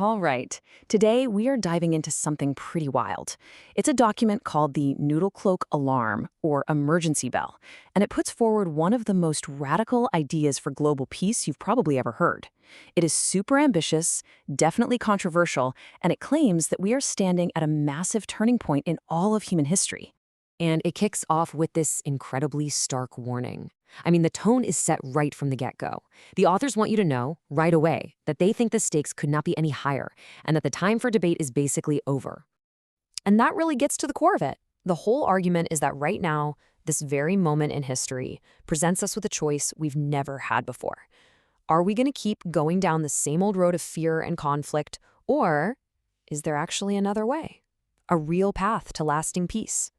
All right. Today, we are diving into something pretty wild. It's a document called the Noodle Cloak Alarm, or Emergency Bell, and it puts forward one of the most radical ideas for global peace you've probably ever heard. It is super ambitious, definitely controversial, and it claims that we are standing at a massive turning point in all of human history. And it kicks off with this incredibly stark warning. I mean, the tone is set right from the get-go. The authors want you to know, right away, that they think the stakes could not be any higher, and that the time for debate is basically over. And that really gets to the core of it. The whole argument is that right now, this very moment in history presents us with a choice we've never had before. Are we going to keep going down the same old road of fear and conflict, or is there actually another way? A real path to lasting peace?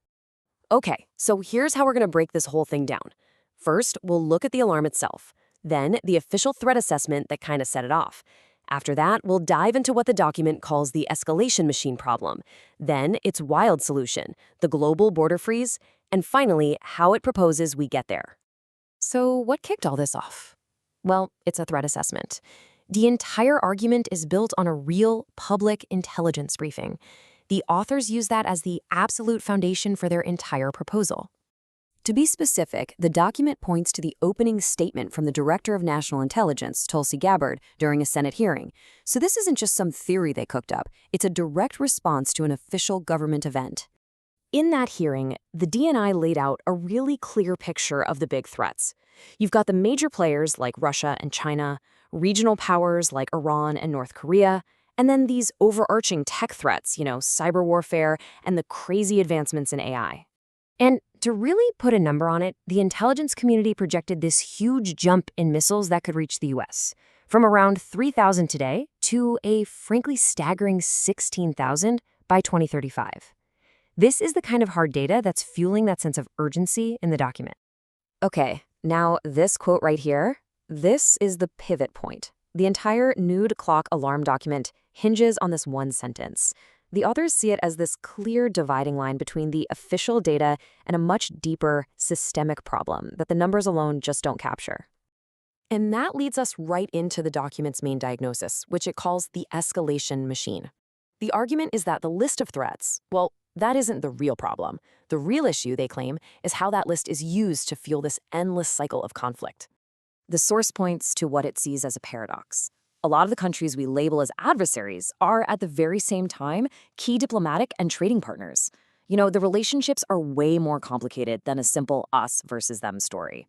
Okay, so here's how we're going to break this whole thing down. First, we'll look at the alarm itself, then the official threat assessment that kind of set it off. After that, we'll dive into what the document calls the escalation machine problem, then its wild solution, the global border freeze, and finally, how it proposes we get there. So what kicked all this off? Well, it's a threat assessment. The entire argument is built on a real public intelligence briefing. The authors use that as the absolute foundation for their entire proposal. To be specific, the document points to the opening statement from the Director of National Intelligence, Tulsi Gabbard, during a Senate hearing. So this isn't just some theory they cooked up. It's a direct response to an official government event. In that hearing, the DNI laid out a really clear picture of the big threats. You've got the major players like Russia and China, regional powers like Iran and North Korea, and then these overarching tech threats, cyber warfare and the crazy advancements in AI. And to really put a number on it, the intelligence community projected this huge jump in missiles that could reach the U.S., from around 3,000 today to a frankly staggering 16,000 by 2035. This is the kind of hard data that's fueling that sense of urgency in the document. Okay, now this quote right here, this is the pivot point. The entire Noodle Cloak Alarm document hinges on this one sentence. The authors see it as this clear dividing line between the official data and a much deeper systemic problem that the numbers alone just don't capture. And that leads us right into the document's main diagnosis, which it calls the escalation machine. The argument is that the list of threats, well, that isn't the real problem. The real issue, they claim, is how that list is used to fuel this endless cycle of conflict. The source points to what it sees as a paradox. A lot of the countries we label as adversaries are, at the very same time, key diplomatic and trading partners. The relationships are way more complicated than a simple us versus them story.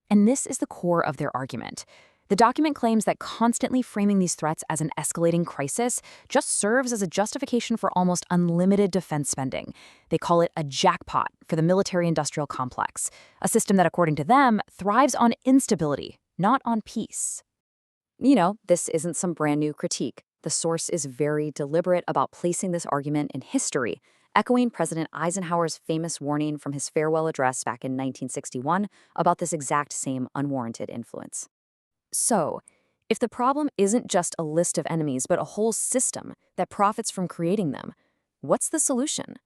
And this is the core of their argument. The document claims that constantly framing these threats as an escalating crisis just serves as a justification for almost unlimited defense spending. They call it a jackpot for the military-industrial complex, a system that, according to them, thrives on instability, not on peace. This isn't some brand new critique. The source is very deliberate about placing this argument in history, echoing President Eisenhower's famous warning from his farewell address back in 1961 about this exact same unwarranted influence. So, if the problem isn't just a list of enemies, but a whole system that profits from creating them, what's the solution?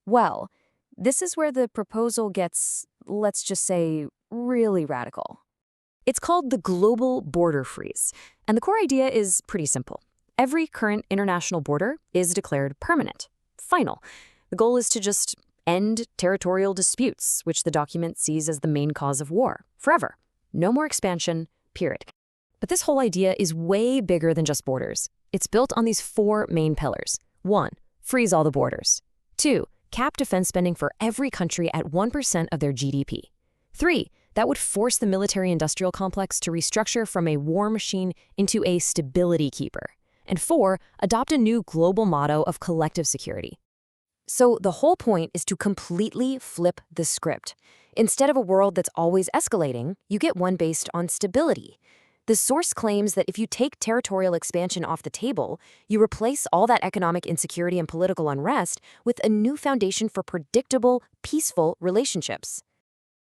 Well, this is where the proposal gets, let's just say, really radical. It's called the global border freeze, and the core idea is pretty simple. Every current international border is declared permanent, final. The goal is to just end territorial disputes, which the document sees as the main cause of war, forever. No more expansion, period. But this whole idea is way bigger than just borders. It's built on these four main pillars. 1, freeze all the borders. 2, cap defense spending for every country at 1% of their GDP. 3, that would force the military-industrial complex to restructure from a war machine into a stability keeper. And 4, adopt a new global motto of collective security. So the whole point is to completely flip the script. Instead of a world that's always escalating, you get one based on stability. The source claims that if you take territorial expansion off the table, you replace all that economic insecurity and political unrest with a new foundation for predictable, peaceful relationships.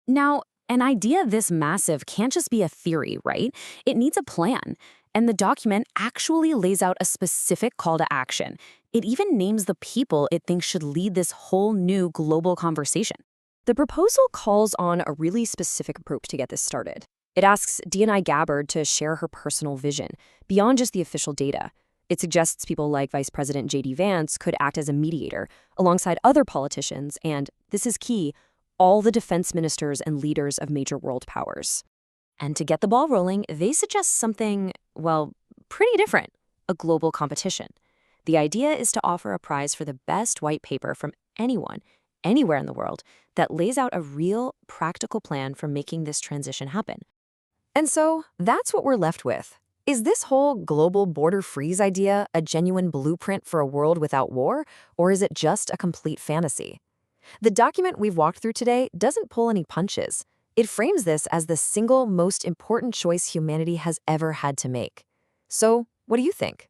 Now, an idea this massive can't just be a theory, right? It needs a plan. And the document actually lays out a specific call to action. It even names the people it thinks should lead this whole new global conversation. The proposal calls on a really specific approach to get this started. It asks DNI Gabbard to share her personal vision, beyond just the official data. It suggests people like Vice President J.D. Vance could act as a mediator alongside other politicians and, this is key, all the defense ministers and leaders of major world powers. And to get the ball rolling, they suggest something, well, pretty different, a global competition. The idea is to offer a prize for the best white paper from anyone, anywhere in the world, that lays out a real, practical plan for making this transition happen. And so that's what we're left with. Is this whole global border freeze idea a genuine blueprint for a world without war, or is it just a complete fantasy? The document we've walked through today doesn't pull any punches. It frames this as the single most important choice humanity has ever had to make. So, what do you think?